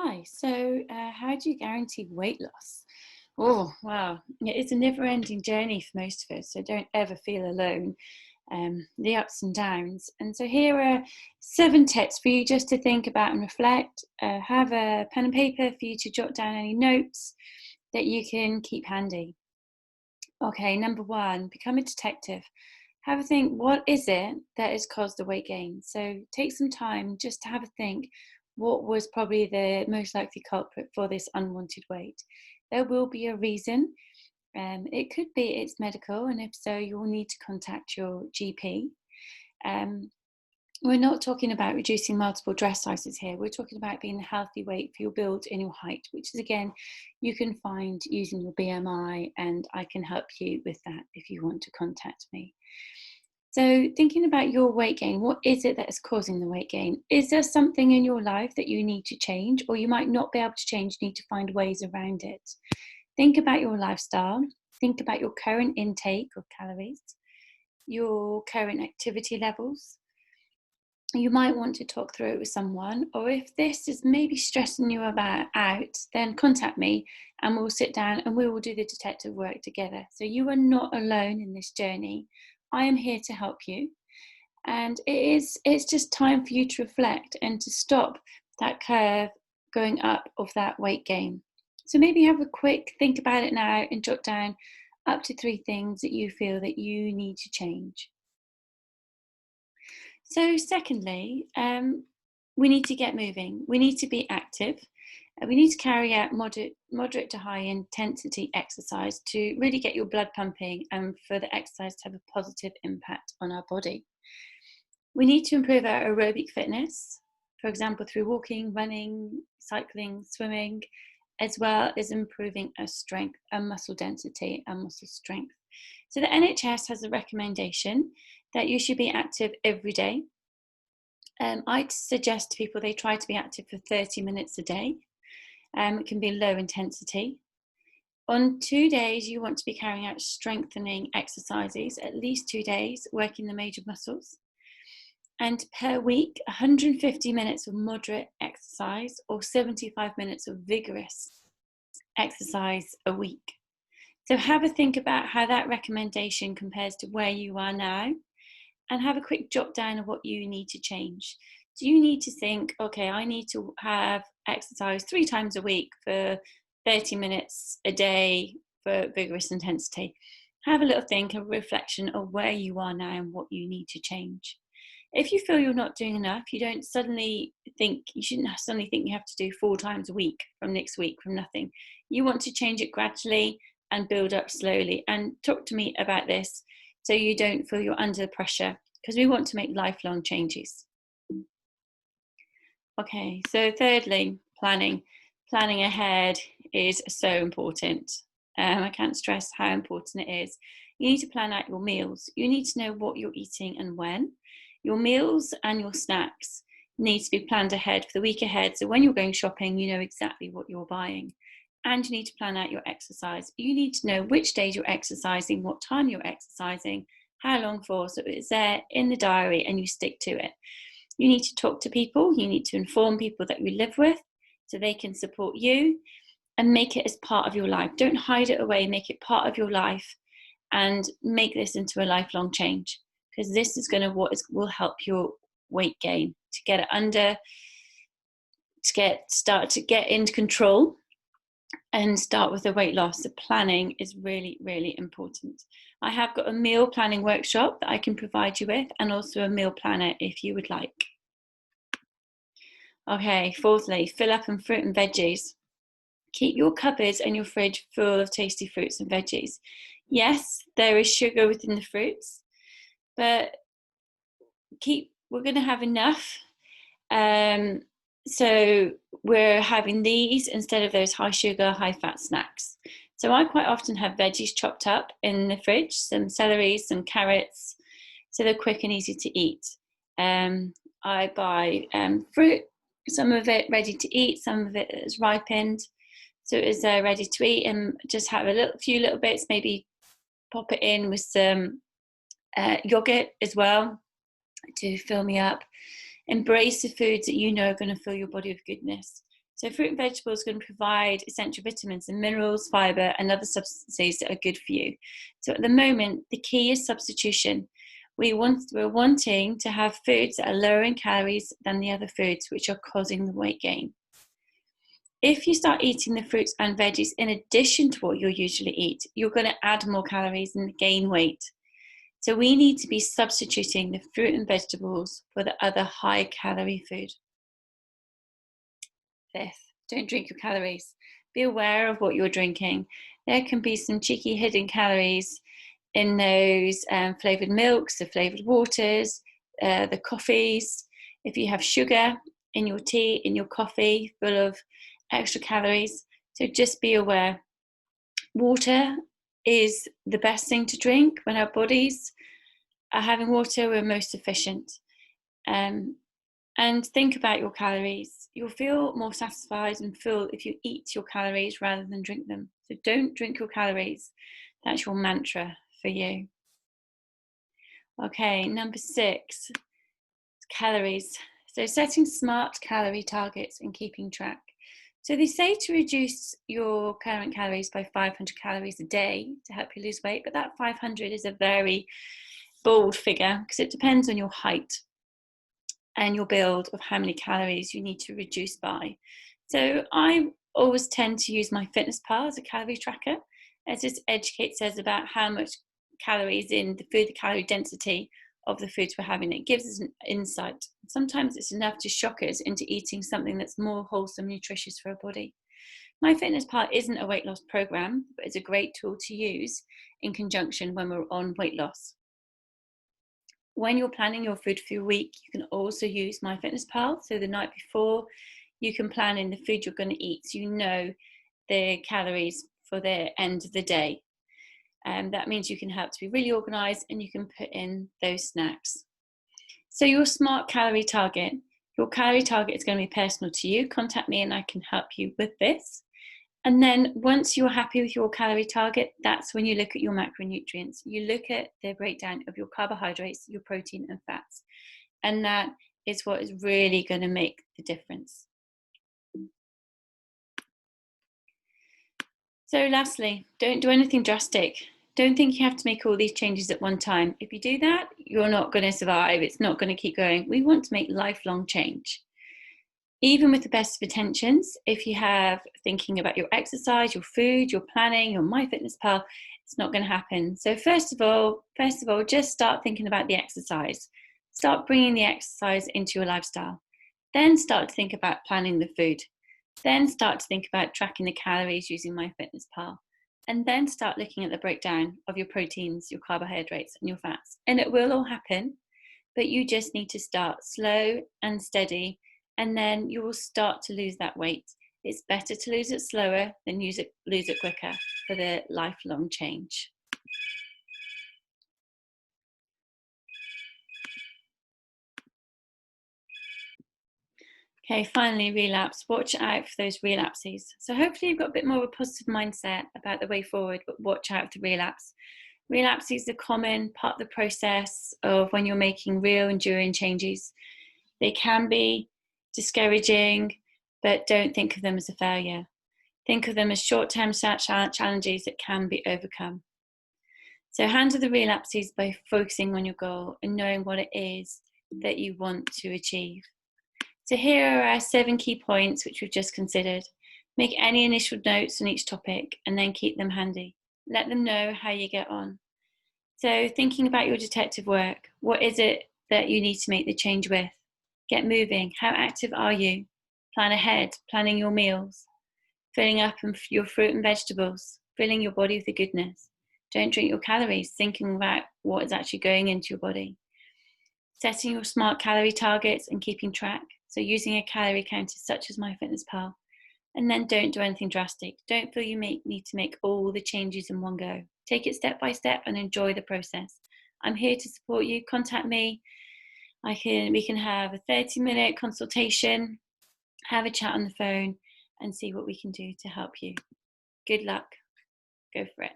Hi, how do you guarantee weight loss? Oh, wow. It's a never ending journey for most of us, so don't ever feel alone. The ups and downs. And so, here are 7 tips for you just to think about and reflect. Have a pen and paper for you to jot down any notes that you can keep handy. Okay, number one, become a detective. Have a think, what is it that has caused the weight gain? So take some time just to have a think, what was probably the most likely culprit for this unwanted weight? There will be a reason. It could be it's medical, and if so, you'll need to contact your GP. Um, we're not talking about reducing multiple dress sizes here. We're talking about being a healthy weight for your build and your height, which is again, you can find using your BMI, and I can help you with that if you want to contact me. So, thinking about your weight gain, what is it that is causing the weight gain? Is there something in your life that you need to change, or you might not be able to change, need to find ways around it? Think about your lifestyle, think about your current intake of calories, your current activity levels. You might want to talk through it with someone, or if this is maybe stressing you out, then contact me and we'll sit down and we will do the detective work together. So you are not alone in this journey. I am here to help you, and it's just time for you to reflect and to stop that curve going up of that weight gain. So maybe have a quick think about it now and jot down up to 3 things that you feel that you need to change. So, secondly, we need to get moving. We need to be active. We need to carry out moderate to high intensity exercise to really get your blood pumping and for the exercise to have a positive impact on our body. We need to improve our aerobic fitness, for example, through walking, running, cycling, swimming, as well as improving our strength, our muscle density, and muscle strength. So, the NHS has a recommendation that you should be active every day. I'd suggest to people they try to be active for 30 minutes a day. It can be low intensity. On 2 days, you want to be carrying out strengthening exercises, at least 2 days, working the major muscles. And per week, 150 minutes of moderate exercise or 75 minutes of vigorous exercise a week. So have a think about how that recommendation compares to where you are now, and have a quick jot down of what you need to change. Do you need to think, okay, I need to have exercise 3 times a week for 30 minutes a day for vigorous intensity? Have a little think, a reflection of where you are now and what you need to change. If you feel you're not doing enough, you shouldn't suddenly think you have to do 4 times a week from next week from nothing. You want to change it gradually and build up slowly. And talk to me about this so you don't feel you're under pressure, because we want to make lifelong changes. Okay, so thirdly, planning. Planning ahead is so important. I can't stress how important it is. You need to plan out your meals. You need to know what you're eating and when. Your meals and your snacks need to be planned ahead for the week ahead. So when you're going shopping, you know exactly what you're buying. And you need to plan out your exercise. You need to know which days you're exercising, what time you're exercising, how long for, so it's there in the diary and you stick to it. You need to talk to people. You need to inform people that you live with so they can support you, and make it as part of your life. Don't hide it away, make it part of your life and make this into a lifelong change, because this is going to will help your weight gain to get it under, start to get into control and start with the weight loss. The planning is really, really important. I have got a meal planning workshop that I can provide you with, and also a meal planner if you would like. Okay, fourthly, fill up on fruit and veggies. Keep your cupboards and your fridge full of tasty fruits and veggies. Yes, there is sugar within the fruits, but we're going to have enough. So we're having these instead of those high sugar, high fat snacks. So I quite often have veggies chopped up in the fridge, some celery, some carrots, so they're quick and easy to eat. I buy fruit, some of it ready to eat, some of it is ripened, so it is ready to eat, and just have a few little bits, maybe pop it in with some yogurt as well to fill me up. Embrace the foods that you know are going to fill your body with goodness. So fruit and vegetables are going to provide essential vitamins and minerals, fibre and other substances that are good for you. So at the moment, the key is substitution. We're wanting to have foods that are lower in calories than the other foods which are causing the weight gain. If you start eating the fruits and veggies in addition to what you usually eat, you're going to add more calories and gain weight. So we need to be substituting the fruit and vegetables for the other high calorie food. Fifth, don't drink your calories. Be aware of what you're drinking. There can be some cheeky hidden calories in those flavoured milks, the flavoured waters, the coffees. If you have sugar in your tea, in your coffee, full of extra calories, so just be aware. Water is the best thing to drink. When our bodies are having water, we're most efficient. And think about your calories. You'll feel more satisfied and full if you eat your calories rather than drink them. So don't drink your calories. That's your mantra for you. Okay, number 6, calories. So setting smart calorie targets and keeping track. So they say to reduce your current calories by 500 calories a day to help you lose weight, but that 500 is a very bold figure because it depends on your height and your build of how many calories you need to reduce by. So I always tend to use MyFitnessPal as a calorie tracker, as it educates us about how much calories in the food, the calorie density of the foods we're having. It gives us an insight. Sometimes it's enough to shock us into eating something that's more wholesome, nutritious for our body. MyFitnessPal isn't a weight loss program, but it's a great tool to use in conjunction when we're on weight loss. When you're planning your food for your week, you can also use MyFitnessPal. So the night before, you can plan in the food you're going to eat, so you know the calories for the end of the day. That means you can help to be really organised and you can put in those snacks. So your smart calorie target. Your calorie target is going to be personal to you. Contact me and I can help you with this. And then once you're happy with your calorie target, that's when you look at your macronutrients. You look at the breakdown of your carbohydrates, your protein and fats. And that is what is really going to make the difference. So lastly, don't do anything drastic. Don't think you have to make all these changes at one time. If you do that, you're not going to survive. It's not going to keep going. We want to make lifelong change. Even with the best of intentions, if you have thinking about your exercise, your food, your planning, your MyFitnessPal, it's not going to happen. So first of all, just start thinking about the exercise. Start bringing the exercise into your lifestyle. Then start to think about planning the food. Then start to think about tracking the calories using MyFitnessPal. And then start looking at the breakdown of your proteins, your carbohydrates, and your fats. And it will all happen, but you just need to start slow and steady, and then you will start to lose that weight. It's better to lose it slower than lose it quicker for the lifelong change. Okay, finally, relapse. Watch out for those relapses. So hopefully you've got a bit more of a positive mindset about the way forward, but watch out for relapse. Relapses are common part of the process of when you're making real enduring changes. They can be discouraging, but don't think of them as a failure. Think of them as short-term challenges that can be overcome. So handle the relapses by focusing on your goal and knowing what it is that you want to achieve. So here are our 7 key points which we've just considered. Make any initial notes on each topic and then keep them handy. Let them know how you get on. So thinking about your detective work, what is it that you need to make the change with? Get moving. How active are you? Plan ahead, planning your meals, filling up your fruit and vegetables, filling your body with the goodness. Don't drink your calories, thinking about what is actually going into your body. Setting your smart calorie targets and keeping track. So using a calorie counter such as MyFitnessPal. And then don't do anything drastic. Don't feel you need to make all the changes in one go. Take it step by step and enjoy the process. I'm here to support you. Contact me. We can have a 30-minute consultation, have a chat on the phone and see what we can do to help you. Good luck. Go for it.